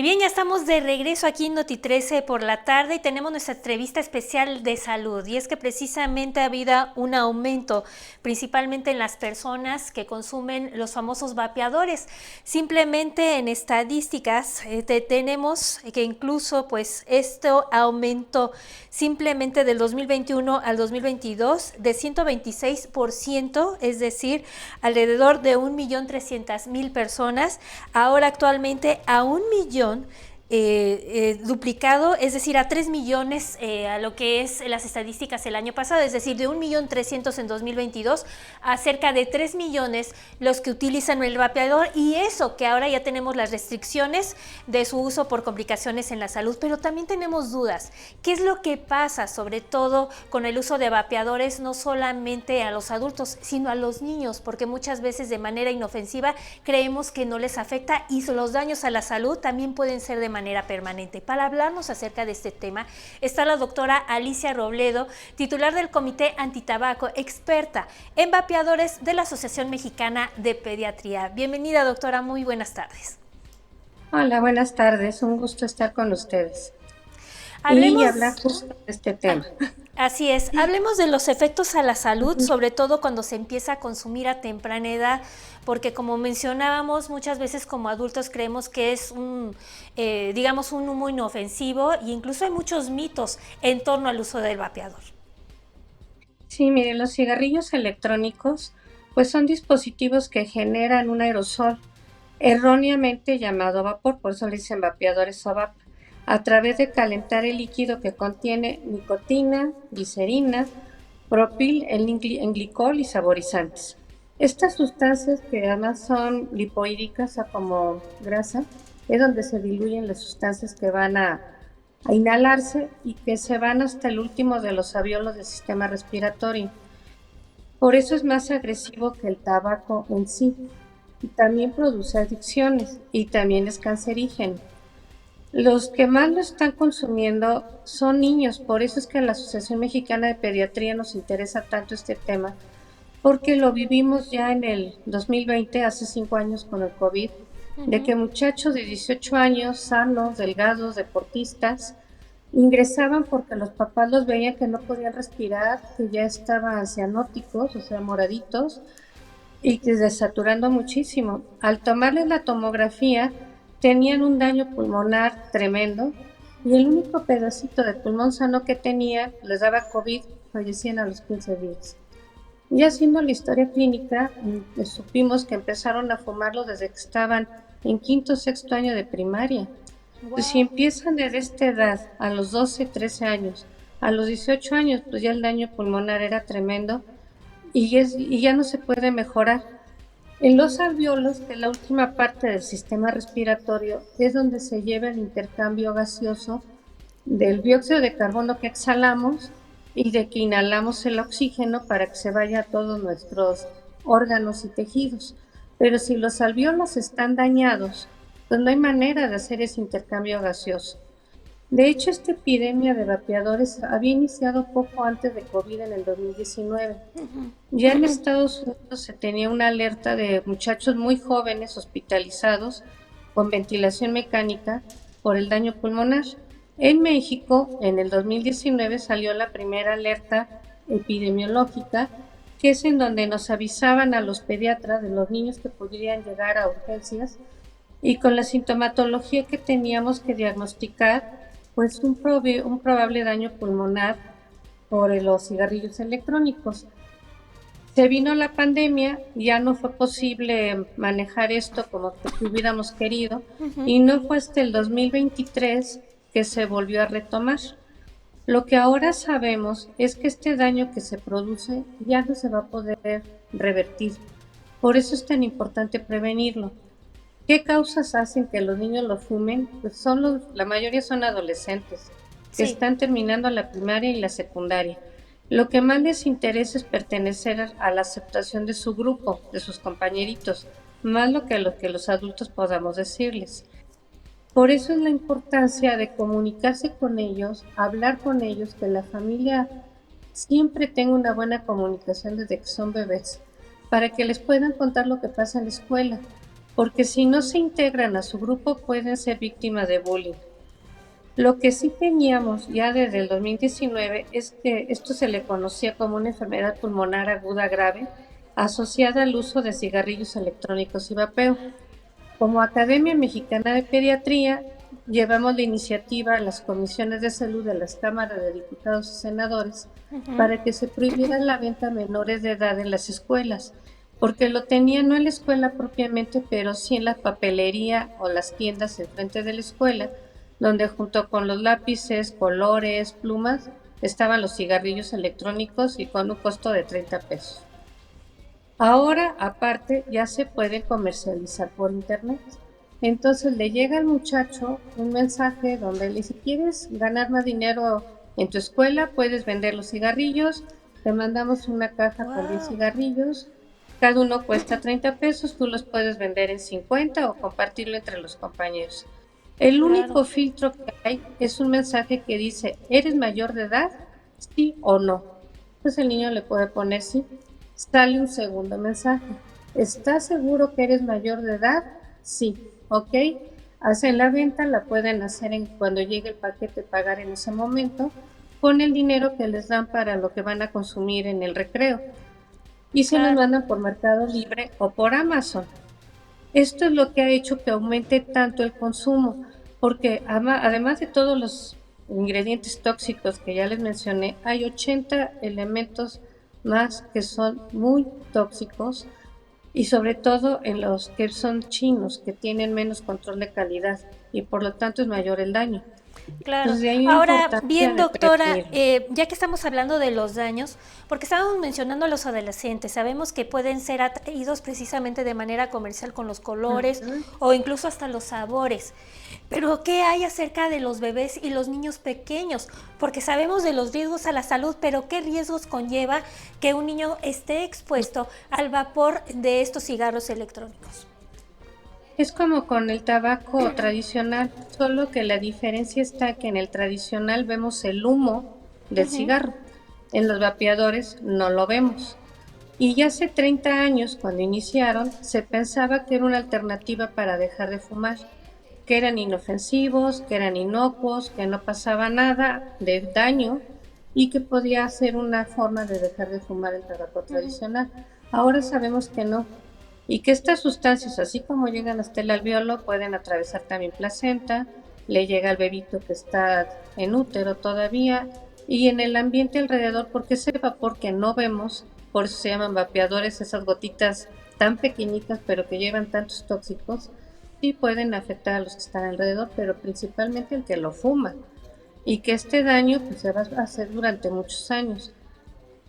Y bien, ya estamos de regreso aquí en Noti 13 por la tarde y tenemos nuestra entrevista especial de salud. Y es que precisamente ha habido un aumento, principalmente en las personas que consumen los famosos vapeadores. Simplemente en estadísticas tenemos que incluso pues esto aumentó simplemente del 2021 al 2022 de 126%, es decir, alrededor de 1.300.000 personas. Ahora actualmente a 1.000.000 duplicado, es decir, a 3 millones a lo que es las estadísticas el año pasado, es decir, de 1.300.000 en 2022 a cerca de 3 millones los que utilizan el vapeador, y eso que ahora ya tenemos las restricciones de su uso por complicaciones en la salud, pero también tenemos dudas. ¿Qué es lo que pasa sobre todo con el uso de vapeadores, no solamente a los adultos, sino a los niños? Porque muchas veces de manera inofensiva creemos que no les afecta y los daños a la salud también pueden ser de manera permanente. Para hablarnos acerca de este tema está la doctora Alicia Robledo, titular del Comité Antitabaco, experta en vapeadores de la Asociación Mexicana de Pediatría. Bienvenida, doctora, muy buenas tardes. Hola, buenas tardes, un gusto estar con ustedes y hablar Hablemos... justo de este tema. Así es, hablemos de los efectos a la salud, sobre todo cuando se empieza a consumir a temprana edad, porque como mencionábamos, muchas veces como adultos creemos que es digamos, un humo inofensivo, y incluso hay muchos mitos en torno al uso del vapeador. Sí, miren, los cigarrillos electrónicos pues son dispositivos que generan un aerosol erróneamente llamado vapor, por eso le dicen vapeadores o vap, a través de calentar el líquido que contiene nicotina, glicerina, propil, en glicol y saborizantes. Estas sustancias, que además son lipoídicas, o como grasa, es donde se diluyen las sustancias que van a inhalarse y que se van hasta el último de los alvéolos del sistema respiratorio. Por eso es más agresivo que el tabaco en sí. Y también produce adicciones y también es cancerígeno. Los que más lo están consumiendo son niños, por eso es que a la Asociación Mexicana de Pediatría nos interesa tanto este tema, porque lo vivimos ya en el 2020, hace 5 años con el COVID, de que muchachos de 18 años, sanos, delgados, deportistas, ingresaban porque los papás los veían que no podían respirar, que ya estaban cianóticos, o sea, moraditos, y que desaturando muchísimo. Al tomarles la tomografía, tenían un daño pulmonar tremendo y el único pedacito de pulmón sano que tenían les daba COVID, fallecían a los 15 días. Y haciendo la historia clínica, supimos que empezaron a fumarlo desde que estaban en quinto o sexto año de primaria. Wow. Pues si empiezan desde esta edad, a los 12, 13 años, a los 18 años, pues ya el daño pulmonar era tremendo y ya no se puede mejorar. En los alvéolos, que es la última parte del sistema respiratorio, es donde se lleva el intercambio gaseoso del dióxido de carbono que exhalamos y de que inhalamos el oxígeno para que se vaya a todos nuestros órganos y tejidos. Pero si los alvéolos están dañados, pues no hay manera de hacer ese intercambio gaseoso. De hecho, esta epidemia de vapeadores había iniciado poco antes de COVID en el 2019. Ya en Estados Unidos se tenía una alerta de muchachos muy jóvenes hospitalizados con ventilación mecánica por el daño pulmonar. En México, en el 2019, salió la primera alerta epidemiológica, que es en donde nos avisaban a los pediatras de los niños que podrían llegar a urgencias y con la sintomatología que teníamos que diagnosticar, pues un probable daño pulmonar por los cigarrillos electrónicos. Se vino la pandemia, ya no fue posible manejar esto como que hubiéramos querido, y no fue hasta el 2023 que se volvió a retomar. Lo que ahora sabemos es que este daño que se produce ya no se va a poder revertir. Por eso es tan importante prevenirlo. ¿Qué causas hacen que los niños lo fumen? Pues la mayoría son adolescentes que Sí. están terminando la primaria y la secundaria. Lo que más les interesa es pertenecer a la aceptación de su grupo, de sus compañeritos, más lo que los adultos podamos decirles. Por eso es la importancia de comunicarse con ellos, hablar con ellos, que la familia siempre tenga una buena comunicación desde que son bebés, para que les puedan contar lo que pasa en la escuela, porque si no se integran a su grupo pueden ser víctimas de bullying. Lo que sí teníamos ya desde el 2019 es que esto se le conocía como una enfermedad pulmonar aguda grave asociada al uso de cigarrillos electrónicos y vapeo. Como Academia Mexicana de Pediatría, llevamos la iniciativa a las comisiones de salud de las cámaras de diputados y senadores para que se prohibiera la venta a menores de edad en las escuelas, porque lo tenían no en la escuela propiamente, pero sí en la papelería o las tiendas enfrente de la escuela, donde junto con los lápices, colores, plumas, estaban los cigarrillos electrónicos y con un costo de 30 pesos. Ahora, aparte, ya se puede comercializar por internet. Entonces le llega al muchacho un mensaje donde le dice, ¿quieres ganar más dinero en tu escuela? Puedes vender los cigarrillos, te mandamos una caja con 10 cigarrillos, cada uno cuesta 30 pesos, tú los puedes vender en 50 o compartirlo entre los compañeros. El único filtro que hay es un mensaje que dice, ¿eres mayor de edad? ¿Sí o no? Pues el niño le puede poner sí. Sale un segundo mensaje. ¿Estás seguro que eres mayor de edad? Sí. ¿Ok? Hacen la venta, la pueden hacer cuando llegue el paquete, pagar en ese momento, con el dinero que les dan para lo que van a consumir en el recreo. Y se los mandan por Mercado Libre o por Amazon. Esto es lo que ha hecho que aumente tanto el consumo, porque además de todos los ingredientes tóxicos que ya les mencioné, hay 80 elementos más que son muy tóxicos y sobre todo en los que son chinos, que tienen menos control de calidad y por lo tanto es mayor el daño. Claro. Ahora, bien, doctora, ya que estamos hablando de los daños, porque estábamos mencionando a los adolescentes, sabemos que pueden ser atraídos precisamente de manera comercial con los colores o incluso hasta los sabores. Pero, ¿qué hay acerca de los bebés y los niños pequeños? Porque sabemos de los riesgos a la salud, pero ¿qué riesgos conlleva que un niño esté expuesto al vapor de estos cigarros electrónicos? Es como con el tabaco tradicional, solo que la diferencia está que en el tradicional vemos el humo del cigarro, en los vapeadores no lo vemos. Y ya hace 30 años, cuando iniciaron, se pensaba que era una alternativa para dejar de fumar, que eran inofensivos, que eran inocuos, que no pasaba nada de daño y que podía ser una forma de dejar de fumar el tabaco tradicional. Ahora sabemos que no. Y que estas sustancias, así como llegan hasta el alvéolo, pueden atravesar también placenta, le llega al bebito que está en útero todavía, y en el ambiente alrededor, porque ese vapor que no vemos, por eso se llaman vapeadores, esas gotitas tan pequeñitas pero que llevan tantos tóxicos, sí pueden afectar a los que están alrededor, pero principalmente el que lo fuma, y que este daño pues, se va a hacer durante muchos años.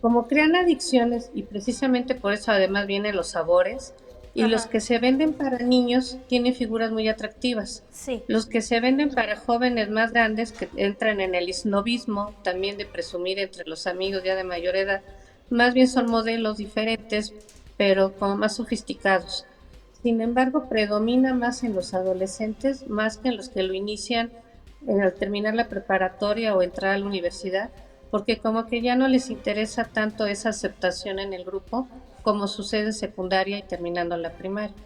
Como crean adicciones, y precisamente por eso además vienen los sabores, y los que se venden para niños tienen figuras muy atractivas. Sí. Los que se venden para jóvenes más grandes, que entran en el snobismo, también de presumir entre los amigos ya de mayor edad, más bien son modelos diferentes, pero como más sofisticados. Sin embargo, predomina más en los adolescentes, más que en los que lo inician al terminar la preparatoria o entrar a la universidad, porque como que ya no les interesa tanto esa aceptación en el grupo como sucede en secundaria y terminando la primaria.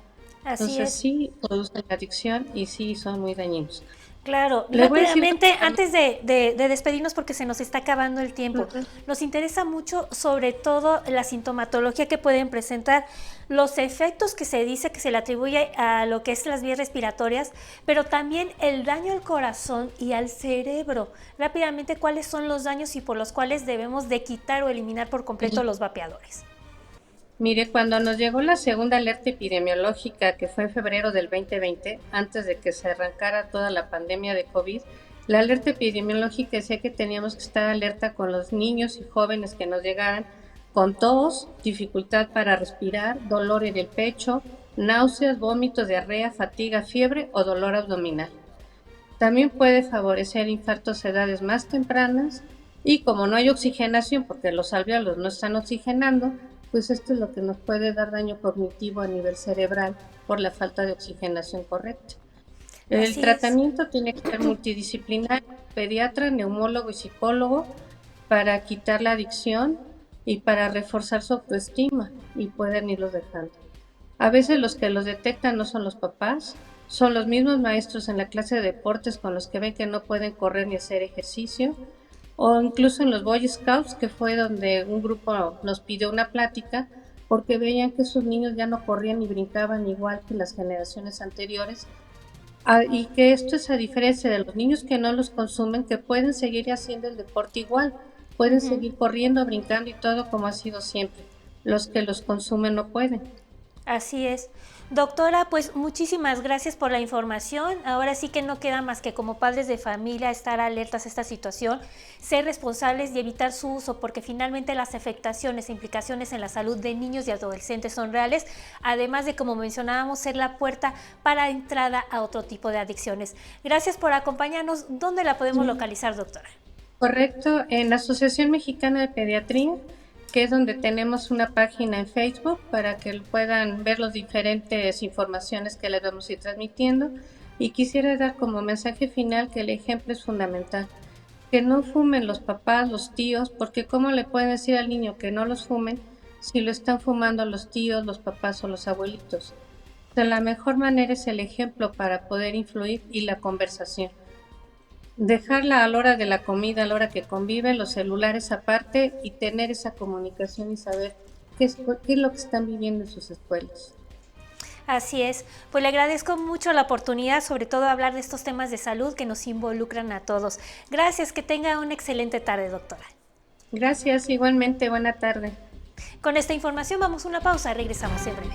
Entonces sí producen adicción y sí son muy dañinos. Claro, rápidamente, antes de despedirnos porque se nos está acabando el tiempo, nos interesa mucho sobre todo la sintomatología que pueden presentar, los efectos que se dice que se le atribuye a lo que es las vías respiratorias, pero también el daño al corazón y al cerebro. Rápidamente, ¿cuáles son los daños y por los cuales debemos de quitar o eliminar por completo los vapeadores? Mire, cuando nos llegó la segunda alerta epidemiológica, que fue en febrero del 2020, antes de que se arrancara toda la pandemia de COVID, la alerta epidemiológica decía que teníamos que estar alerta con los niños y jóvenes que nos llegaran con tos, dificultad para respirar, dolor en el pecho, náuseas, vómitos, diarrea, fatiga, fiebre o dolor abdominal. También puede favorecer infartos a edades más tempranas y como no hay oxigenación, porque los alvéolos no están oxigenando, pues esto es lo que nos puede dar daño cognitivo a nivel cerebral por la falta de oxigenación correcta. El tratamiento tiene que ser multidisciplinar, pediatra, neumólogo y psicólogo para quitar la adicción y para reforzar su autoestima y pueden irlos dejando. A veces los que los detectan no son los papás, son los mismos maestros en la clase de deportes con los que ven que no pueden correr ni hacer ejercicio, o incluso en los Boy Scouts, que fue donde un grupo nos pidió una plática porque veían que sus niños ya no corrían ni brincaban igual que las generaciones anteriores, y que esto es a diferencia de los niños que no los consumen, que pueden seguir haciendo el deporte igual, pueden Ujú. seguir corriendo, brincando y todo como ha sido siempre. Los que los consumen no pueden. Así es. Doctora, pues muchísimas gracias por la información. Ahora sí que no queda más que como padres de familia estar alertas a esta situación, ser responsables y evitar su uso, porque finalmente las afectaciones e implicaciones en la salud de niños y adolescentes son reales, además de, como mencionábamos, ser la puerta para entrada a otro tipo de adicciones. Gracias por acompañarnos. ¿Dónde la podemos localizar, doctora? Correcto, en la Asociación Mexicana de Pediatría, que es donde tenemos una página en Facebook para que puedan ver las diferentes informaciones que les vamos a ir transmitiendo. Y quisiera dar como mensaje final que el ejemplo es fundamental. Que no fumen los papás, los tíos, porque ¿cómo le pueden decir al niño que no los fumen si lo están fumando los tíos, los papás o los abuelitos? O sea, la mejor manera es el ejemplo para poder influir y la conversación. Dejarla a la hora de la comida, a la hora que conviven, los celulares aparte y tener esa comunicación y saber qué es lo que están viviendo en sus escuelas. Así es, pues le agradezco mucho la oportunidad, sobre todo hablar de estos temas de salud que nos involucran a todos. Gracias, que tenga una excelente tarde, doctora. Gracias, igualmente, buena tarde. Con esta información vamos a una pausa, regresamos en breve.